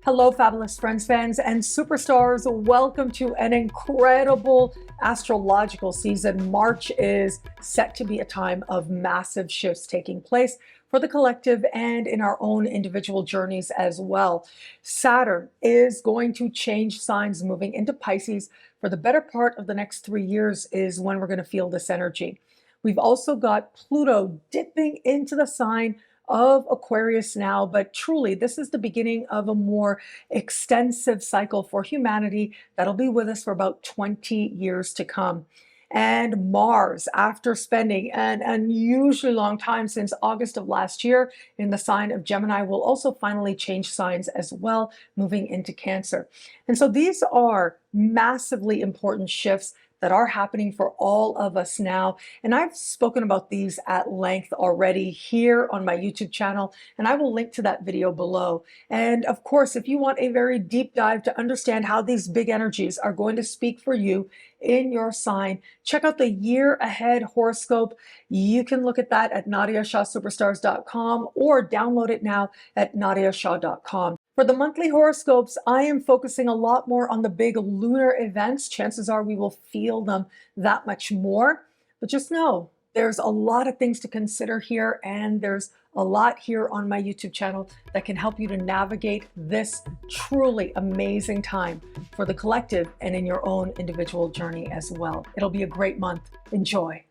Hello, fabulous friends, fans, and superstars. Welcome to an incredible astrological season. March is set to be a time of massive shifts taking place for the collective and in our own individual journeys as well. Saturn is going to change signs moving into Pisces for the better part of the next 3 years is when we're going to feel this energy. We've also got Pluto dipping into the sign of Aquarius now, but truly this is the beginning of a more extensive cycle for humanity that'll be with us for about 20 years to come. And Mars, after spending an unusually long time since August of last year in the sign of Gemini, will also finally change signs as well, moving into Cancer. And so these are massively important shifts that are happening for all of us now. And I've spoken about these at length already here on my YouTube channel, and I will link to that video below. And of course, if you want a very deep dive to understand how these big energies are going to speak for you in your sign, check out the year ahead horoscope. You can look at that at NadiyaShahSuperstars.com or download it now at NadiyaShah.com. For the monthly horoscopes, I am focusing a lot more on the big lunar events. Chances are we will feel them that much more. But just know there's a lot of things to consider here, and there's a lot here on my YouTube channel that can help you to navigate this truly amazing time for the collective and in your own individual journey as well. It'll be a great month. Enjoy.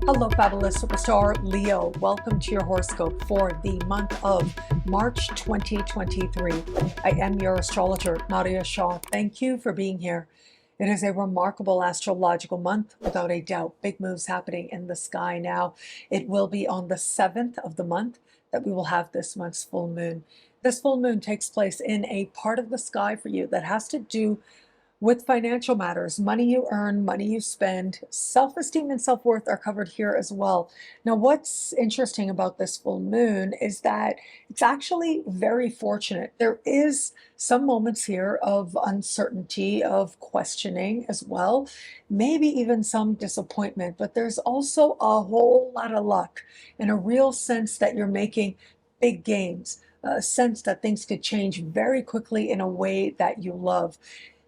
Hello, fabulous superstar Leo. Welcome to your horoscope for the month of March 2023. I am your astrologer, Nadiya Shah. Thank you for being here. It is a remarkable astrological month, without a doubt. Big moves happening in the sky now. It will be on the 7th of the month that we will have this month's full moon. This full moon takes place in a part of the sky for you that has to do with financial matters. Money you earn, money you spend, self-esteem and self-worth are covered here as well. Now, what's interesting about this full moon is that it's actually very fortunate. There is some moments here of uncertainty, of questioning as well, maybe even some disappointment, but there's also a whole lot of luck and a real sense that you're making big gains, a sense that things could change very quickly in a way that you love.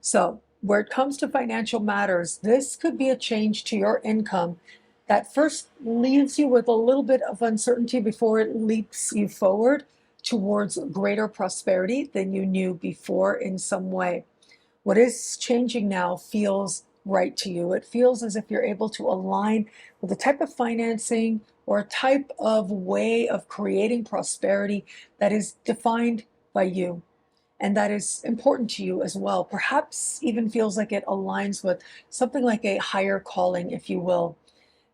So where it comes to financial matters, this could be a change to your income that first leaves you with a little bit of uncertainty before it leaps you forward towards greater prosperity than you knew before in some way. What is changing now feels right to you. It feels as if you're able to align with a type of financing or a type of way of creating prosperity that is defined by you, and that is important to you as well. Perhaps even feels like it aligns with something like a higher calling, if you will.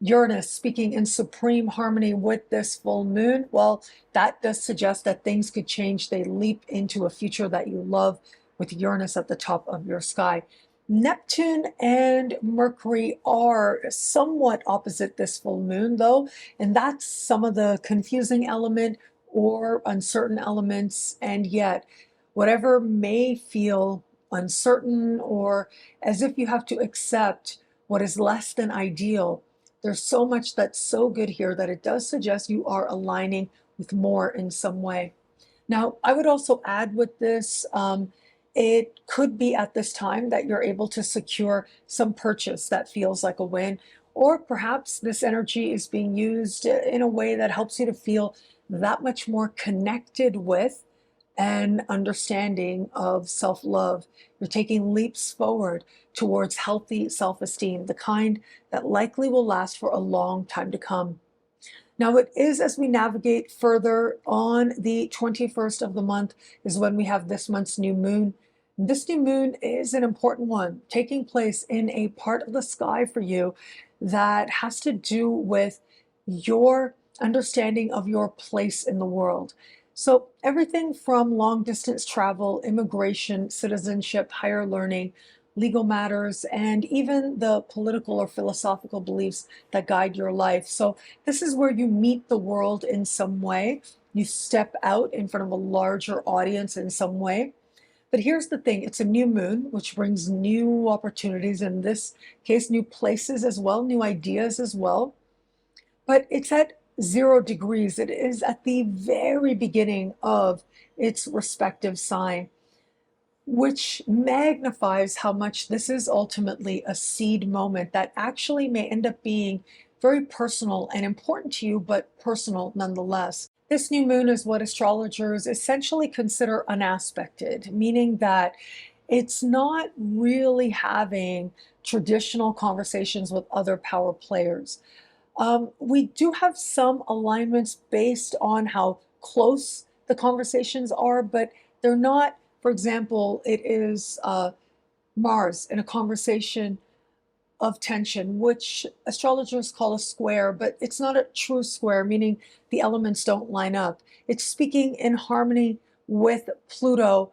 Uranus speaking in supreme harmony with this full moon, well, that does suggest that things could change. They leap into a future that you love with Uranus at the top of your sky. Neptune and Mercury are somewhat opposite this full moon, though, and that's some of the confusing element or uncertain elements, and yet whatever may feel uncertain or as if you have to accept what is less than ideal, there's so much that's so good here that it does suggest you are aligning with more in some way. Now, I would also add with this, it could be at this time that you're able to secure some purchase that feels like a win, or perhaps this energy is being used in a way that helps you to feel that much more connected with and understanding of self-love. You're taking leaps forward towards healthy self-esteem, the kind that likely will last for a long time to come. Now, it is as we navigate further on the 21st of the month is when we have this month's new moon. This new moon is an important one, taking place in a part of the sky for you that has to do with your understanding of your place in the world. So everything from long distance travel, immigration, citizenship, higher learning, legal matters, and even the political or philosophical beliefs that guide your life. So this is where you meet the world in some way. You step out in front of a larger audience in some way. But here's the thing, it's a new moon, which brings new opportunities, in this case, new places as well, new ideas as well. But it's at 0 degrees. It is at the very beginning of its respective sign, which magnifies how much this is ultimately a seed moment that actually may end up being very personal and important to you, but personal nonetheless. This new moon is what astrologers essentially consider unaspected, meaning that it's not really having traditional conversations with other power players. We do have some alignments based on how close the conversations are, but they're not, for example, it is Mars in a conversation of tension, which astrologers call a square, but it's not a true square, meaning the elements don't line up. It's speaking in harmony with Pluto.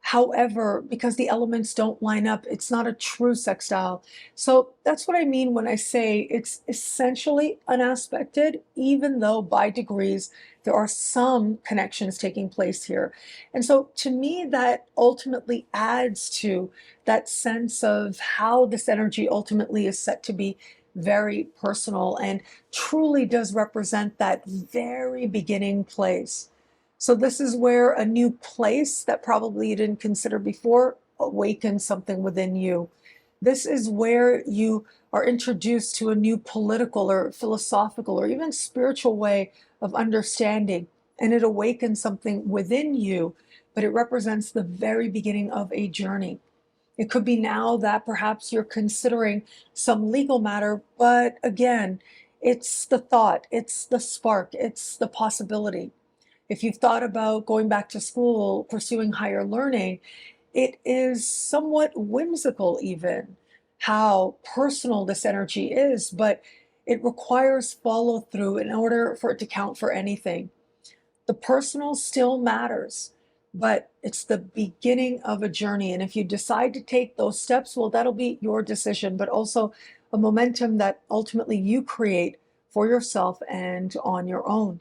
However, because the elements don't line up, it's not a true sextile. So that's what I mean when I say it's essentially unaspected, even though by degrees there are some connections taking place here. And so to me, that ultimately adds to that sense of how this energy ultimately is set to be very personal and truly does represent that very beginning place. So this is where a new place that probably you didn't consider before awakens something within you. This is where you are introduced to a new political or philosophical or even spiritual way of understanding, and it awakens something within you, but it represents the very beginning of a journey. It could be now that perhaps you're considering some legal matter, but again, it's the thought, it's the spark, it's the possibility. If you've thought about going back to school, pursuing higher learning, it is somewhat whimsical even how personal this energy is, but it requires follow through in order for it to count for anything. The personal still matters, but it's the beginning of a journey. And if you decide to take those steps, well, that'll be your decision, but also a momentum that ultimately you create for yourself and on your own.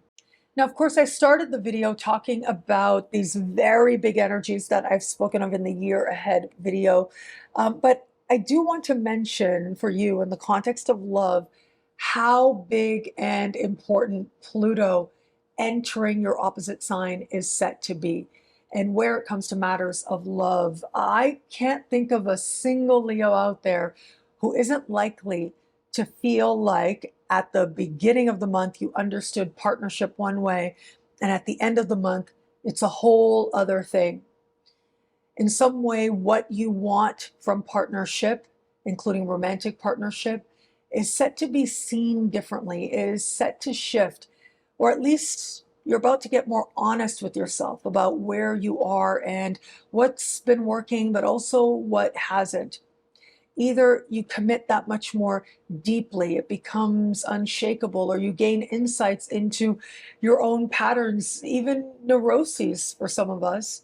Now, of course, I started the video talking about these very big energies that I've spoken of in the year ahead video. But I do want to mention for you in the context of love, how big and important Pluto entering your opposite sign is set to be. And where it comes to matters of love, I can't think of a single Leo out there who isn't likely to feel like at the beginning of the month you understood partnership one way, and at the end of the month it's a whole other thing. In some way, what you want from partnership, including romantic partnership, is set to be seen differently, is set to shift, or at least you're about to get more honest with yourself about where you are and what's been working, but also what hasn't. Either you commit that much more deeply, it becomes unshakable, or you gain insights into your own patterns, even neuroses for some of us,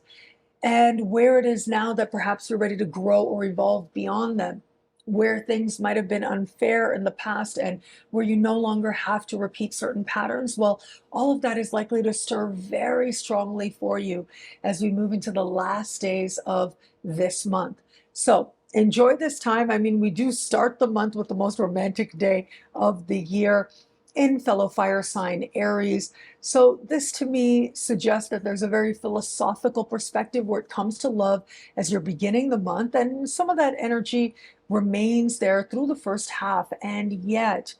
and where it is now that perhaps you're ready to grow or evolve beyond them, where things might have been unfair in the past and where you no longer have to repeat certain patterns. Well, all of that is likely to stir very strongly for you as we move into the last days of this month. So enjoy this time. I mean, we do start the month with the most romantic day of the year in fellow fire sign Aries. So this to me suggests that there's a very philosophical perspective where it comes to love as you're beginning the month, and some of that energy remains there through the first half. And yet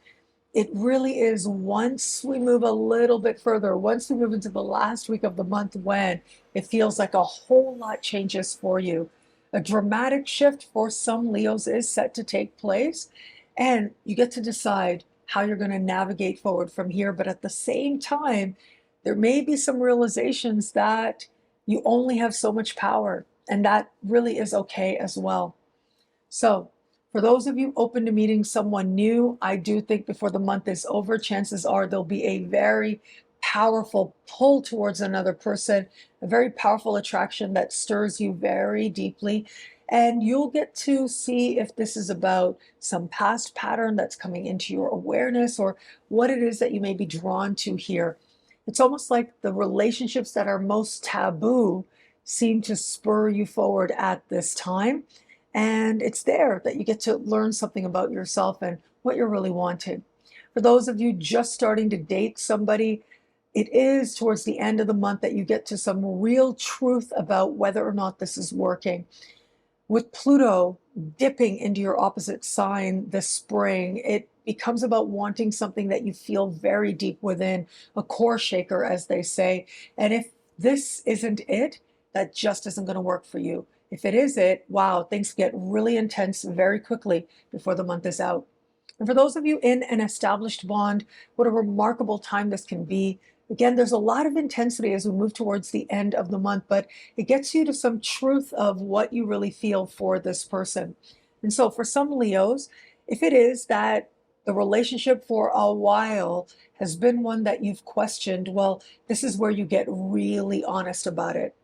it really is once we move a little bit further, once we move into the last week of the month, when it feels like a whole lot changes for you. A dramatic shift for some Leos is set to take place, and you get to decide how you're going to navigate forward from here. But at the same time, there may be some realizations that you only have so much power, and that really is okay as well. So for those of you open to meeting someone new, I do think before the month is over, chances are there'll be a very powerful pull towards another person, a very powerful attraction that stirs you very deeply. And you'll get to see if this is about some past pattern that's coming into your awareness, or what it is that you may be drawn to here. It's almost like the relationships that are most taboo seem to spur you forward at this time. And it's there that you get to learn something about yourself and what you're really wanting. For those of you just starting to date somebody, it is towards the end of the month that you get to some real truth about whether or not this is working. With Pluto dipping into your opposite sign this spring, it becomes about wanting something that you feel very deep within, a core shaker, as they say. And if this isn't it, that just isn't going to work for you. If it is it, wow, things get really intense very quickly before the month is out. And for those of you in an established bond, what a remarkable time this can be. Again, there's a lot of intensity as we move towards the end of the month, but it gets you to some truth of what you really feel for this person. And so for some Leos, if it is that the relationship for a while has been one that you've questioned, well, this is where you get really honest about it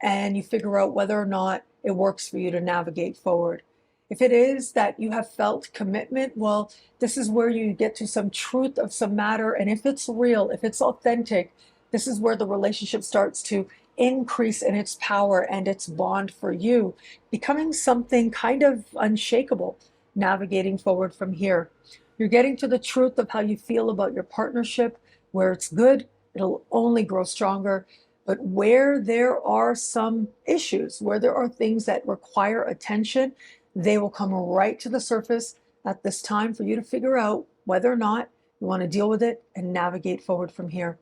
and you figure out whether or not it works for you to navigate forward. If it is that you have felt commitment, well, this is where you get to some truth of some matter. And if it's real, if it's authentic, this is where the relationship starts to increase in its power and its bond for you, becoming something kind of unshakable, navigating forward from here. You're getting to the truth of how you feel about your partnership. Where it's good, it'll only grow stronger. But where there are some issues, where there are things that require attention, they will come right to the surface at this time for you to figure out whether or not you want to deal with it and navigate forward from here.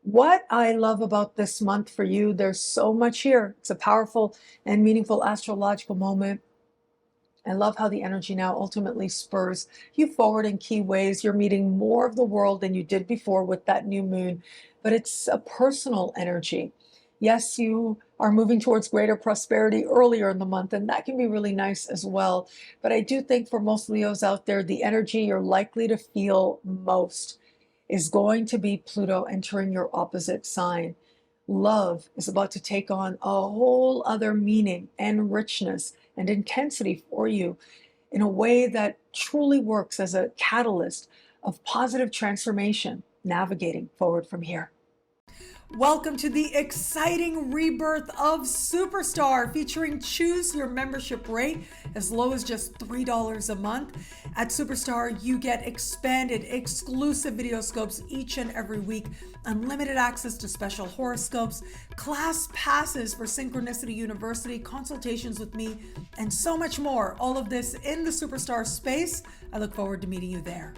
What I love about this month for you, there's so much here. It's a powerful and meaningful astrological moment. I love how the energy now ultimately spurs you forward in key ways. You're meeting more of the world than you did before with that new moon, but it's a personal energy. Yes, you are moving towards greater prosperity earlier in the month, and that can be really nice as well. But I do think for most Leos out there, the energy you're likely to feel most is going to be Pluto entering your opposite sign. Love is about to take on a whole other meaning and richness and intensity for you in a way that truly works as a catalyst of positive transformation, navigating forward from here. Welcome to the exciting rebirth of Superstar, featuring choose your membership rate as low as just $3 a month. At Superstar, you get expanded, exclusive video scopes each and every week, unlimited access to special horoscopes, class passes for Synchronicity University, consultations with me, and so much more. All of this in the Superstar space. I look forward to meeting you there.